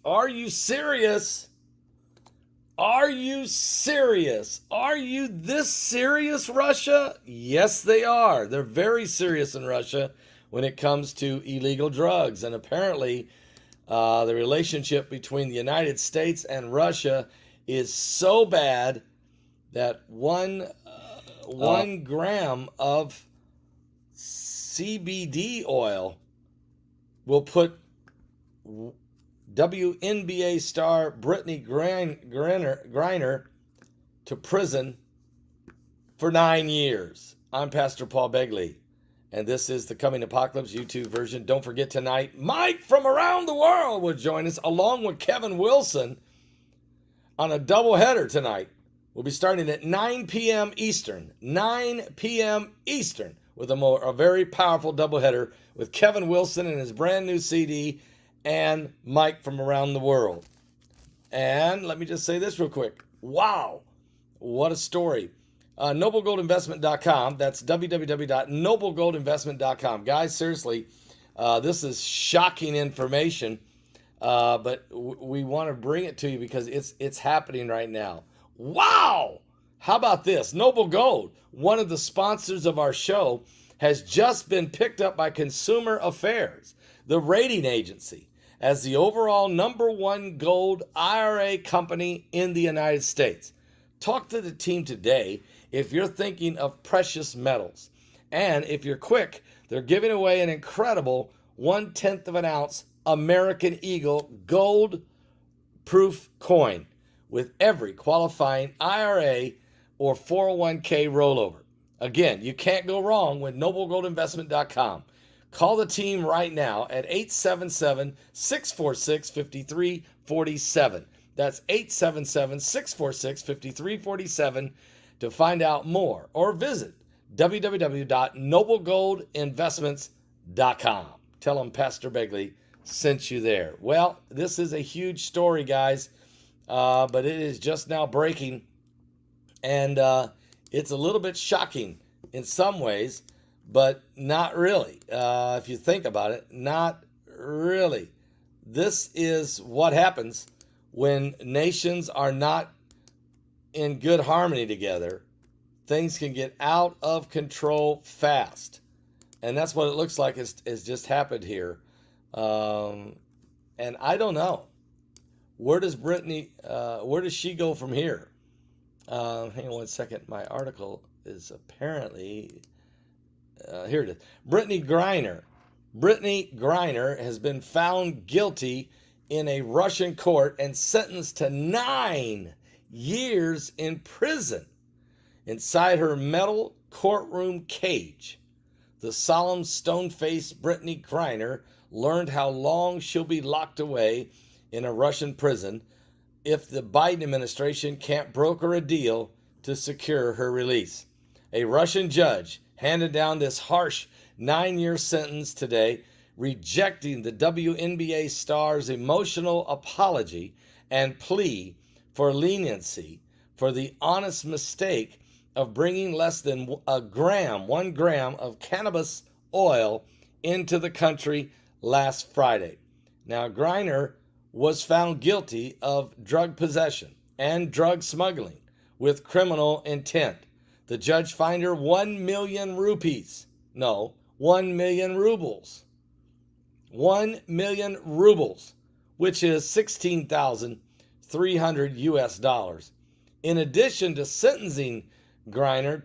Are you serious? Are you serious? Are you this serious, Russia? Yes, they are. They're very serious in Russia when it comes to illegal drugs. And apparently, the relationship between the United States and Russia is so bad that one gram of CBD oil will put WNBA star Brittney Griner to prison for 9 years. I'm Pastor Paul Begley, and this is the Coming Apocalypse YouTube version. Don't forget tonight, Mike from around the world will join us, along with Kevin Wilson, on a doubleheader tonight. We'll be starting at 9 p.m. Eastern. 9 p.m. Eastern with a very powerful doubleheader with Kevin Wilson and his brand new CD and Mike from around the world. And let me just say this real quick. Wow, what a story. NobleGoldInvestment.com. That's www.noblegoldinvestment.com. Guys, seriously, this is shocking information, but we want to bring it to you because it's happening right now. Wow! How about this? Noble Gold, one of the sponsors of our show, has just been picked up by Consumer Affairs, the rating agency, as the overall #1 gold IRA company in the United States. Talk to the team today if you're thinking of precious metals. And if you're quick, they're giving away an incredible 1/10 of an ounce American Eagle gold proof coin with every qualifying IRA or 401k rollover. Again, you can't go wrong with NobleGoldInvestment.com. Call the team right now at 877-646-5347. That's 877-646-5347 to find out more, or visit www.noblegoldinvestments.com. Tell them Pastor Begley sent you there. Well, this is a huge story, guys, but it is just now breaking, and it's a little bit shocking in some ways, but not really. If you think about it, not really. This is what happens when nations are not in good harmony together. Things can get out of control fast. And that's what it looks like has just happened here. And I don't know. Where does where does she go from here? Hang on one second. My article is apparently... here it is. Brittney Griner. Brittney Griner has been found guilty in a Russian court and sentenced to 9 years in prison inside her metal courtroom cage. The solemn, stone-faced Brittney Griner learned how long she'll be locked away in a Russian prison if the Biden administration can't broker a deal to secure her release. A Russian judge handed down this harsh 9-year sentence today, rejecting the WNBA star's emotional apology and plea for leniency for the honest mistake of bringing less than 1 gram of cannabis oil into the country last Friday. Now, Griner was found guilty of drug possession and drug smuggling with criminal intent. The judge fined her 1 million rupees. No, 1 million rubles. 1 million rubles, which is 16,300 US dollars. In addition to sentencing Griner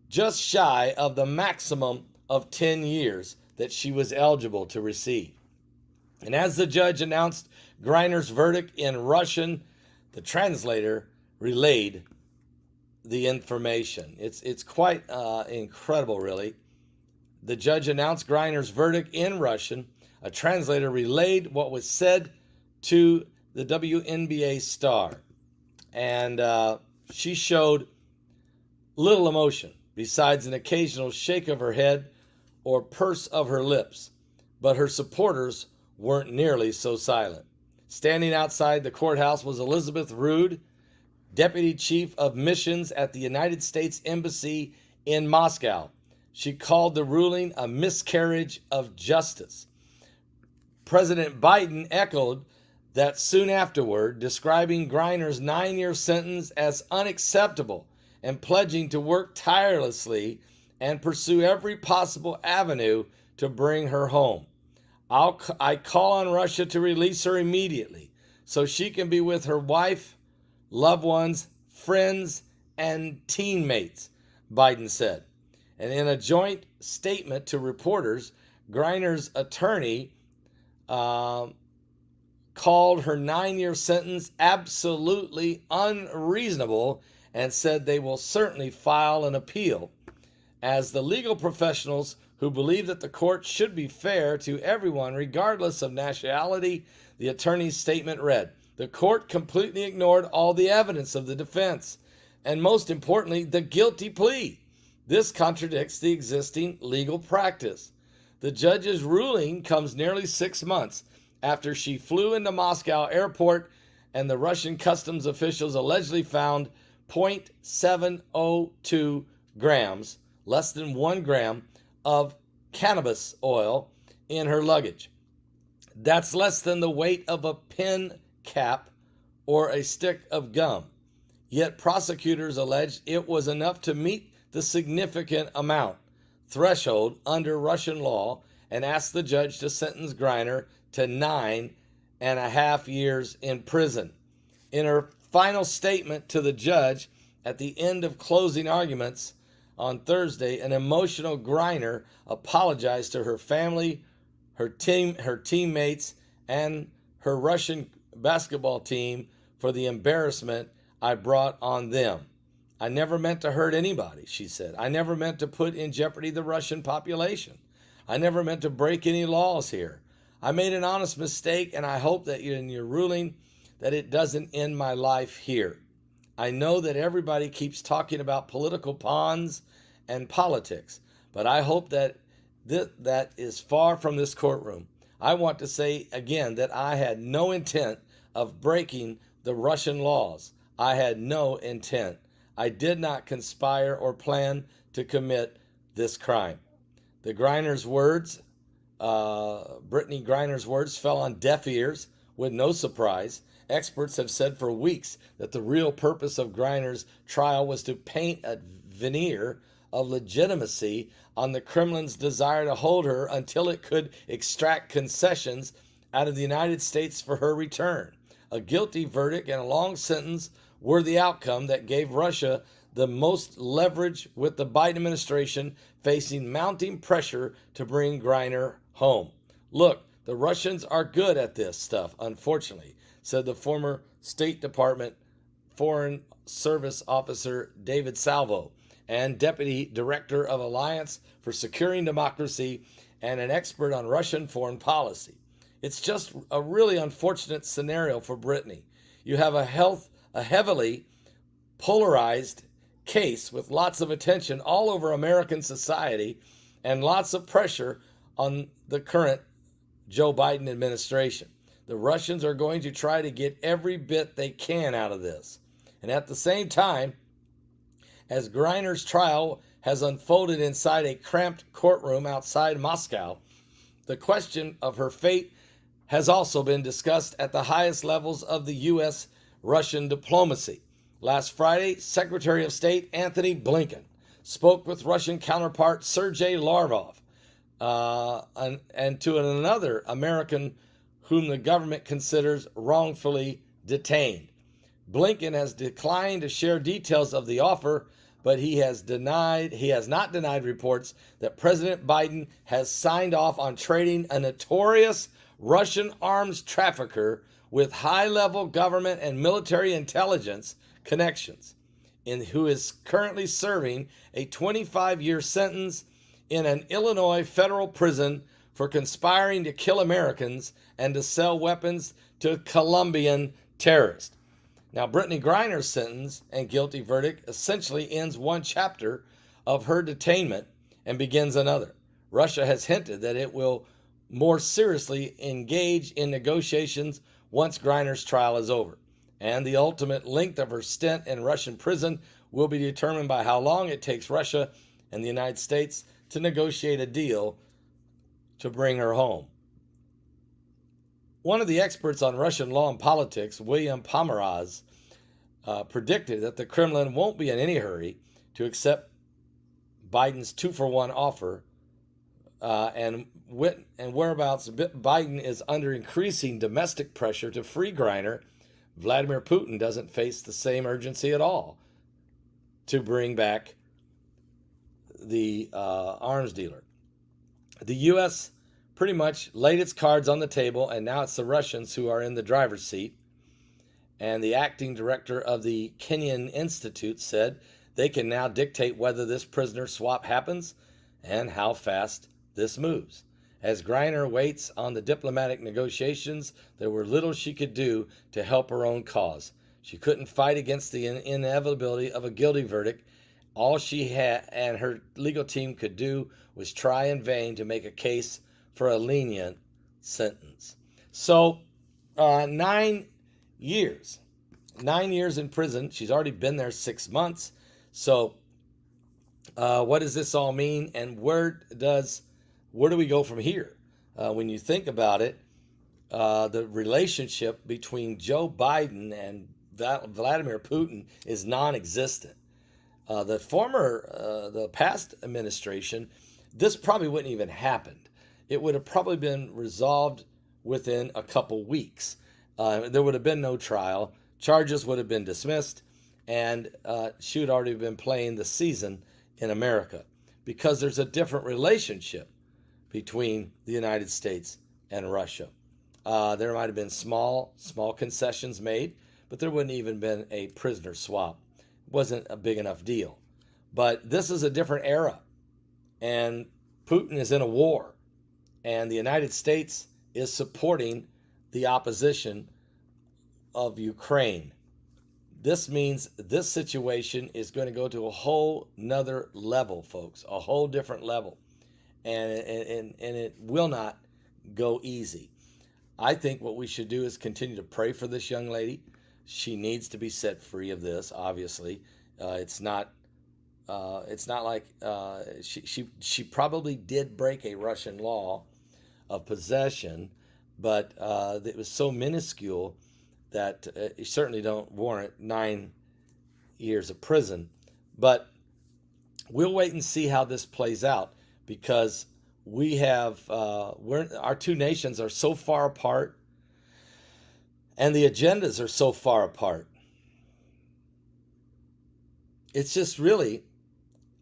just shy of the maximum of 10 years that she was eligible to receive. And as the judge announced Griner's verdict in Russian, the translator relayed the information. It's quite incredible, really. The judge announced Griner's verdict in Russian. A translator relayed what was said to the WNBA star. And she showed little emotion, besides an occasional shake of her head or purse of her lips. But her supporters weren't nearly so silent. Standing outside the courthouse was Elizabeth Rood, Deputy Chief of Missions at the United States Embassy in Moscow. She called the ruling a miscarriage of justice. President Biden echoed that soon afterward, describing Griner's 9-year sentence as unacceptable and pledging to work tirelessly and pursue every possible avenue to bring her home. I call on Russia to release her immediately so she can be with her wife, loved ones, friends, and teammates, Biden said. And in a joint statement to reporters, Griner's attorney called her 9-year sentence absolutely unreasonable and said they will certainly file an appeal. As the legal professionals who believe that the court should be fair to everyone regardless of nationality, the attorney's statement read, the court completely ignored all the evidence of the defense, and most importantly, the guilty plea. This contradicts the existing legal practice. The judge's ruling comes nearly 6 months after she flew into Moscow airport and the Russian customs officials allegedly found 0.702 grams, less than 1 gram, of cannabis oil in her luggage. That's less than the weight of a pen cap or a stick of gum. Yet prosecutors alleged it was enough to meet the significant amount threshold under Russian law and asked the judge to sentence Griner to 9.5 years in prison. In her final statement to the judge at the end of closing arguments on Thursday, an emotional Griner apologized to her family, her teammates, and her Russian basketball team for the embarrassment I brought on them. I never meant to hurt anybody, she said. I never meant to put in jeopardy the Russian population. I never meant to break any laws here. I made an honest mistake, and I hope that in your ruling that it doesn't end my life here. I know that everybody keeps talking about political pawns and politics, but I hope that that is far from this courtroom. I want to say again that I had no intent of breaking the Russian laws. I had no intent. I did not conspire or plan to commit this crime. The Griner's words, Brittney Griner's words, fell on deaf ears with no surprise. Experts have said for weeks that the real purpose of Griner's trial was to paint a veneer of legitimacy on the Kremlin's desire to hold her until it could extract concessions out of the United States for her return. A guilty verdict and a long sentence were the outcome that gave Russia the most leverage with the Biden administration facing mounting pressure to bring Griner home. Look, the Russians are good at this stuff, unfortunately, said the former State Department Foreign Service Officer David Salvo and Deputy Director of Alliance for Securing Democracy and an expert on Russian foreign policy. It's just a really unfortunate scenario for Brittney. You have a heavily polarized case with lots of attention all over American society and lots of pressure on the current Joe Biden administration. The Russians are going to try to get every bit they can out of this. And at the same time, as Griner's trial has unfolded inside a cramped courtroom outside Moscow, the question of her fate has also been discussed at the highest levels of the U.S.-Russian diplomacy. Last Friday, Secretary of State Antony Blinken spoke with Russian counterpart Sergei Lavrov and to another American whom the government considers wrongfully detained. Blinken has declined to share details of the offer, but he has not denied reports that President Biden has signed off on trading a notorious Russian arms trafficker with high-level government and military intelligence connections, who is currently serving a 25-year sentence in an Illinois federal prison for conspiring to kill Americans and to sell weapons to Colombian terrorists. Now, Brittney Griner's sentence and guilty verdict essentially ends one chapter of her detainment and begins another. Russia has hinted that it will more seriously engage in negotiations once Griner's trial is over. And the ultimate length of her stint in Russian prison will be determined by how long it takes Russia and the United States to negotiate a deal to bring her home. One of the experts on Russian law and politics, William Pomeroz, predicted that the Kremlin won't be in any hurry to accept Biden's 2-for-1 offer, and whereabouts Biden is under increasing domestic pressure to free Griner. Vladimir Putin doesn't face the same urgency at all to bring back the arms dealer. The U.S. pretty much laid its cards on the table, and now it's the Russians who are in the driver's seat. And the acting director of the Kenyan Institute said they can now dictate whether this prisoner swap happens and how fast this moves. As Griner waits on the diplomatic negotiations, there were little she could do to help her own cause. She couldn't fight against the inevitability of a guilty verdict. All she had and her legal team could do was try in vain to make a case for a lenient sentence. So, 9 years. 9 years in prison. She's already been there 6 months. So, what does this all mean, and where do we go from here? When you think about it, the relationship between Joe Biden and Vladimir Putin is non-existent. The past administration, this probably wouldn't even happened. It would have probably been resolved within a couple weeks. There would have been no trial. Charges would have been dismissed, and she would already been playing the season in America, because there's a different relationship between the United States and Russia. There might have been small concessions made, but there wouldn't even been a prisoner swap. It wasn't a big enough deal. But this is a different era, and Putin is in a war, and the United States is supporting the opposition of Ukraine. This means this situation is going to go to a whole nother level, folks, a whole different level. And it will not go easy. I think what we should do is continue to pray for this young lady. She needs to be set free of this, obviously. It's not like she probably did break a Russian law of possession, but it was so minuscule that you certainly don't warrant 9 years of prison. But we'll wait and see how this plays out, because we have our two nations are so far apart, and the agendas are so far apart. It's just really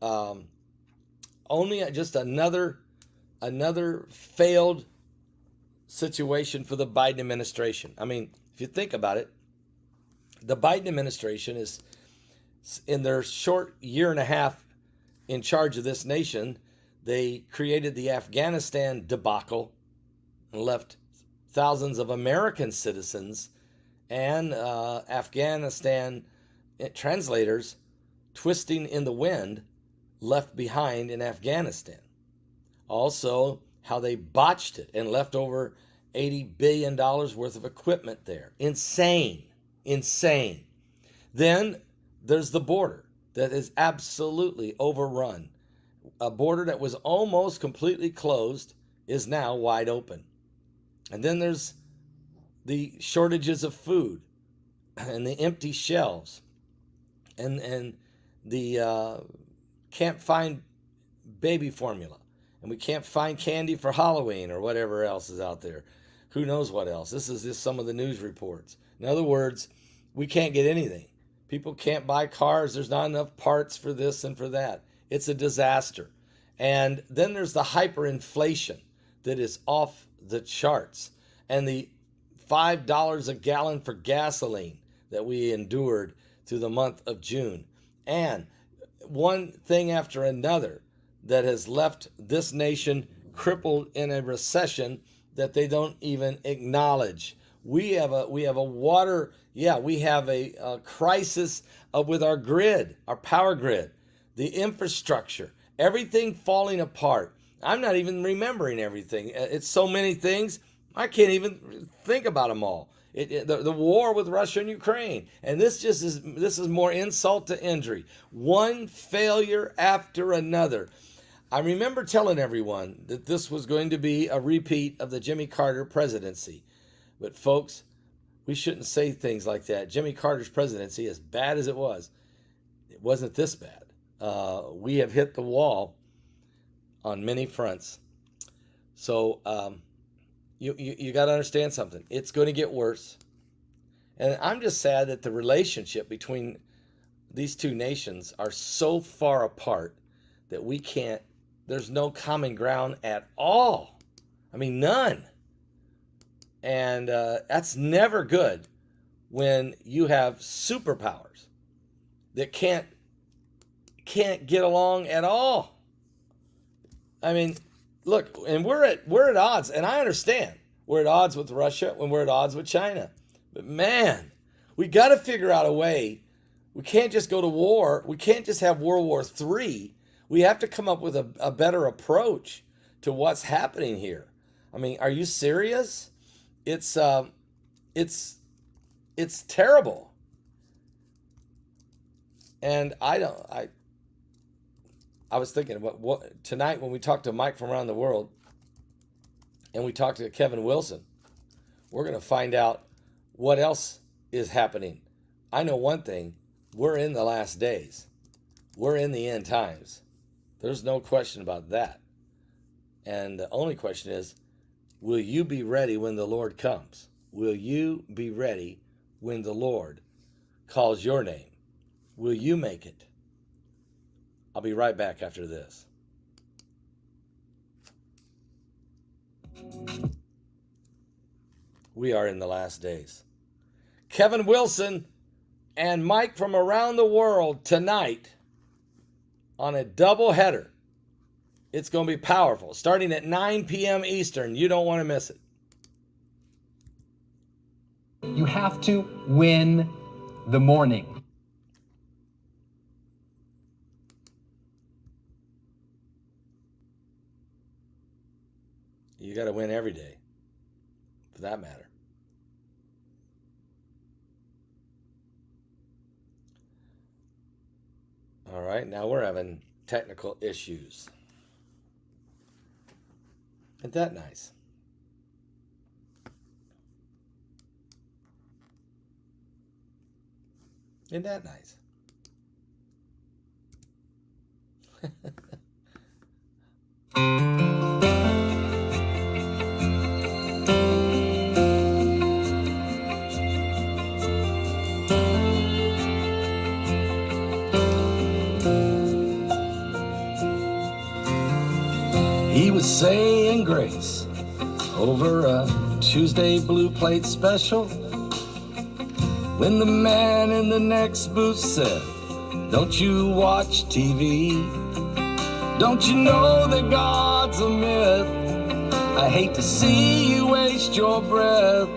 only just another failed situation for the Biden administration. I mean, if you think about it, the Biden administration is, in their short year and a half in charge of this nation, they created the Afghanistan debacle and left thousands of American citizens and Afghanistan translators twisting in the wind, left behind in Afghanistan. Also, how they botched it and left over $80 billion worth of equipment there. Insane. Then there's the border that is absolutely overrun. A border that was almost completely closed is now wide open. And then there's the shortages of food and the empty shelves, and the can't find baby formula, and we can't find candy for Halloween or whatever else is out there. Who knows what else? This is just some of the news reports. In other words, we can't get anything. People can't buy cars. There's not enough parts for this and for that. It's a disaster. And then there's the hyperinflation that is off the charts, and the $5 a gallon for gasoline that we endured through the month of June. And one thing after another that has left this nation crippled in a recession that they don't even acknowledge. We have a crisis with our grid, our power grid, the infrastructure, everything falling apart. I'm not even remembering everything. It's so many things, I can't even think about them all. The war with Russia and Ukraine, and this is more insult to injury. One failure after another. I remember telling everyone that this was going to be a repeat of the Jimmy Carter presidency. But folks, we shouldn't say things like that. Jimmy Carter's presidency, as bad as it wasn't this bad. We have hit the wall on many fronts. So you got to understand something. It's going to get worse. And I'm just sad that the relationship between these two nations are so far apart that there's no common ground at all. I mean, none. And that's never good when you have superpowers that can't get along at all. I mean, look, and we're at odds, and I understand we're at odds with Russia when we're at odds with China. But man, we got to figure out a way. We can't just go to war. We can't just have World War III. We have to come up with a better approach to what's happening here. I mean, are you serious? It's terrible. And I was thinking about what tonight when we talked to Mike from around the world and we talked to Kevin Wilson, we're going to find out what else is happening. I know one thing, we're in the last days. We're in the end times. There's no question about that. And the only question is, will you be ready when the Lord comes? Will you be ready when the Lord calls your name? Will you make it? I'll be right back after this. We are in the last days. Kevin Wilson and Mike from around the world tonight on a double header. It's going to be powerful. Starting at 9 p.m. Eastern. You don't want to miss it. You have to win the morning. You got to win every day, for that matter. All right, now we're having technical issues. Isn't that nice? Isn't that nice? He was saying grace over a Tuesday blue plate special when the man in the next booth said, "Don't you watch TV? Don't you know that God's a myth? I hate to see you waste your breath.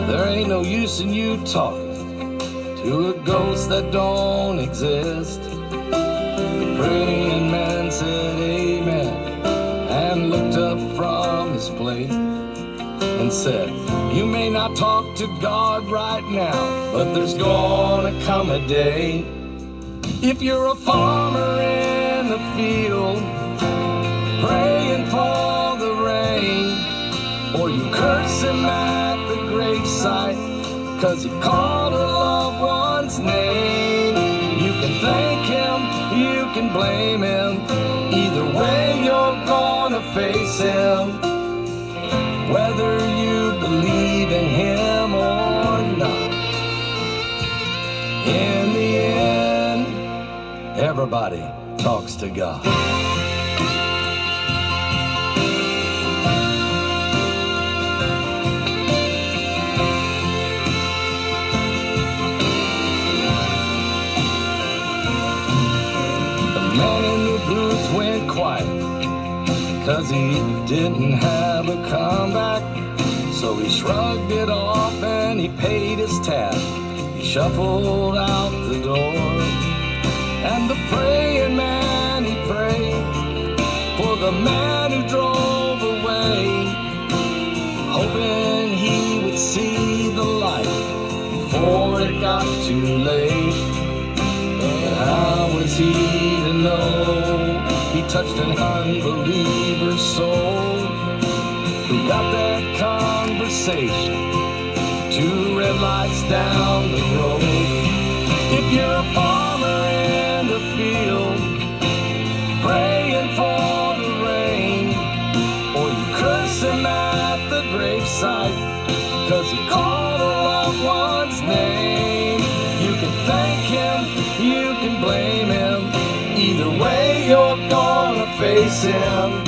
There ain't no use in you talking to a ghost that don't exist." The praying man said amen and looked up from his plate and said, "You may not talk to God right now, but there's gonna come a day. If you're a farmer in the field, praying for the rain, or you curse him at the gravesite, 'cause he called a loved one's name, you can thank him, you can blame him. Either way, you're gonna face him, whether you believe in him or not. In the end, everybody talks to God." The man in the booth went quiet, 'cause he didn't have a comeback. So he shrugged it off and he paid his tab. He shuffled out the door. And the praying man, he prayed for the man who drove away, hoping he would see the light before it got too late. But how was he to know he touched an unbeliever's soul, who got that conversation conversation. 2 red lights down the road. If you're a farmer in the field, praying for the rain, or you curse him at the gravesite, 'cause he called a loved one's name, you can thank him, you can blame him. Either way, you're gonna face him,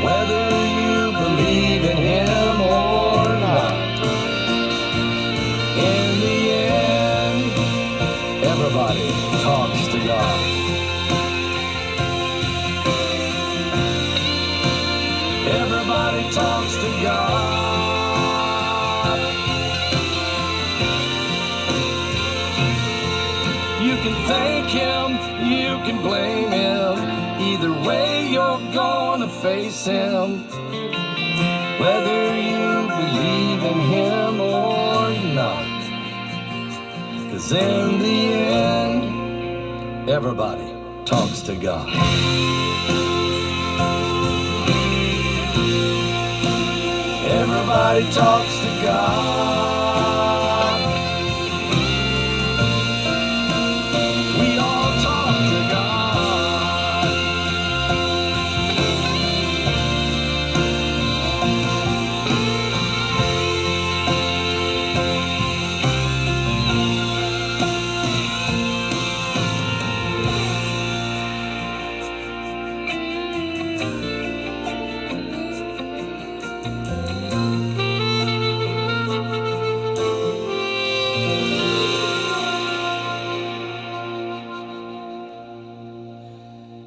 whether you believe in him or not. In the end, everybody talks to God. Everybody talks to God. You can thank him, you can blame him. Either way, you're gonna face him, whether you believe in him or not. 'Cause in the end, everybody talks to God. Everybody talks to God. We all talk to God.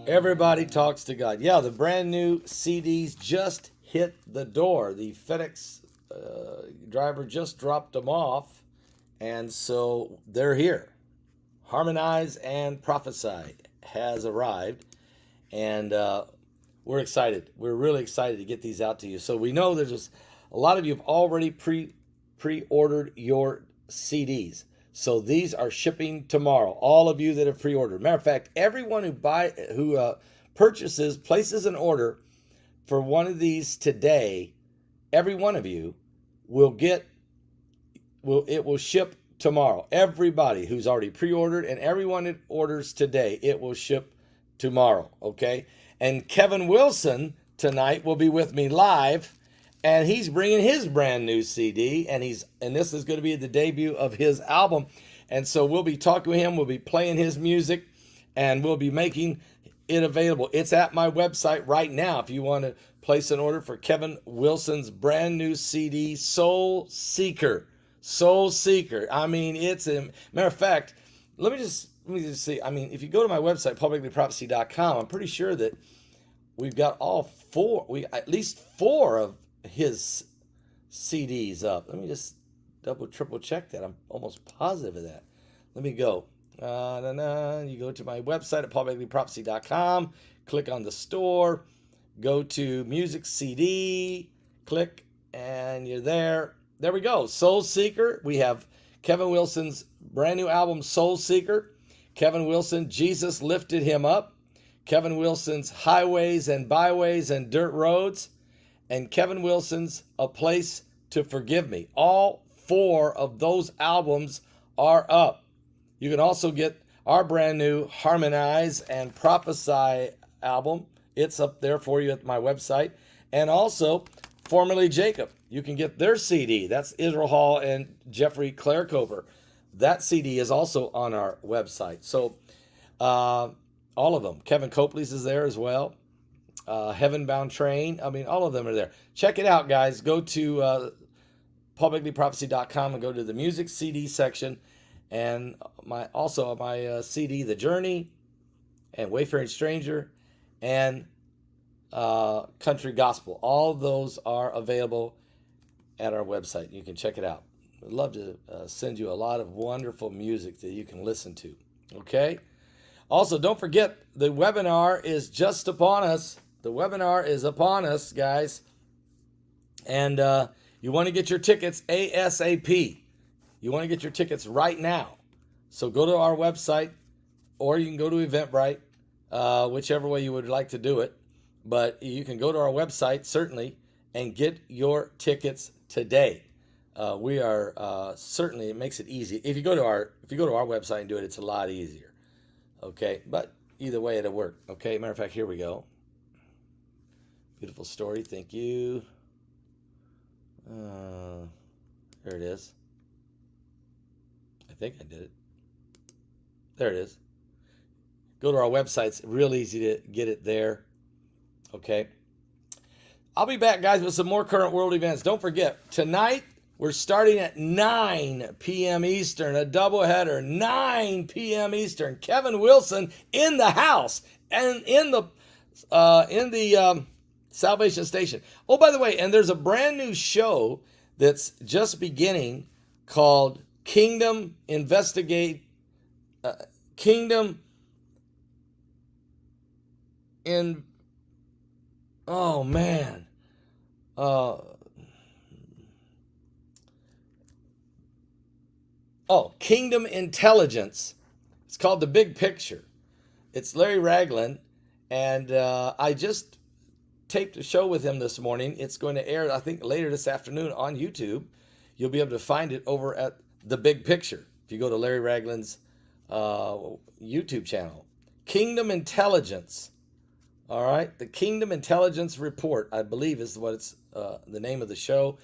Everybody talks to God. Yeah, the brand new CDs just hit the door. The FedEx driver just dropped them off, and so they're here. Harmonize and Prophesy has arrived, and we're excited. We're really excited to get these out to you. So we know there's just a lot of you have already pre-ordered your CDs. So these are shipping tomorrow. All of you that have pre-ordered. Matter of fact, everyone who purchases, places an order for one of these today, every one of you it will ship tomorrow. Everybody who's already pre-ordered and everyone that orders today, it will ship tomorrow, okay? And Kevin Wilson tonight will be with me live, and he's bringing his brand new CD, and this is going to be the debut of his album. And so we'll be talking to him, we'll be playing his music, and we'll be making it available. It's at my website right now if you want to place an order for Kevin Wilson's brand new CD, Soul Seeker. Soul Seeker. I mean, it's a matter of fact, let me just see. I mean, if you go to my website, publiclyprophecy.com, I'm pretty sure that we've got at least four of his CDs up. Let me just triple check that. I'm almost positive of that. Let me go. You go to my website at publiclyprophecy.com, click on the store, go to music CD, click, and you're there. There we go. Soul Seeker. We have Kevin Wilson's brand new album, Soul Seeker. Kevin Wilson, Jesus Lifted Him Up. Kevin Wilson's Highways and Byways and Dirt Roads. And Kevin Wilson's A Place to Forgive Me. All four of those albums are up. You can also get our brand new Harmonize and Prophesy album. It's up there for you at my website. And also, Formerly Jacob. You can get their CD. That's Israel Hall and Jeffrey Clarecover. That CD is also on our website. So all of them. Kevin Copley's is there as well. Heaven Bound Train. I mean, all of them are there. Check it out, guys. Go to publiclyprophecy.com and go to the music CD section. And my CD, The Journey, and Wayfaring Stranger, and Country Gospel. All of those are available at our website. You can check it out. I'd love to send you a lot of wonderful music that you can listen to. Okay? Also, don't forget, the webinar is just upon us. The webinar is upon us, guys. And you want to get your tickets ASAP. You want to get your tickets right now. So go to our website, or you can go to Eventbrite, whichever way you would like to do it. But you can go to our website, certainly, and get your tickets today. We are certainly, it makes it easy. If you go to our website and do it, it's a lot easier. Okay, but either way, it'll work. Okay, matter of fact, here we go. Beautiful story. Thank you. There it is. I think I did it. There it is. Go to our website. It's real easy to get it there. Okay. I'll be back, guys, with some more current world events. Don't forget, tonight we're starting at 9 p.m. Eastern, a doubleheader, 9 p.m. Eastern. Kevin Wilson in the house and in the Salvation Station. Oh, by the way, and there's a brand new show that's just beginning called Kingdom Investigate. Kingdom in. Oh man. Kingdom Intelligence. It's called The Big Picture. It's Larry Ragland, and I just taped a show with him this morning. It's going to air, I think, later this afternoon on YouTube. You'll be able to find it over at The Big Picture if you go to Larry Ragland's YouTube channel. Kingdom Intelligence. All right, the Kingdom Intelligence Report, I believe, is what it's the name of the show.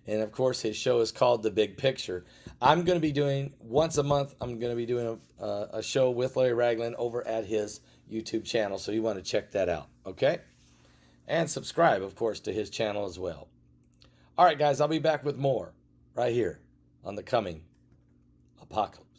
And of course, his show is called The Big Picture. I'm going to be doing, once a month, I'm going to be doing a show with Larry Ragland over at his YouTube channel. So you want to check that out, okay? And subscribe, of course, to his channel as well. All right, guys, I'll be back with more right here on the coming apocalypse.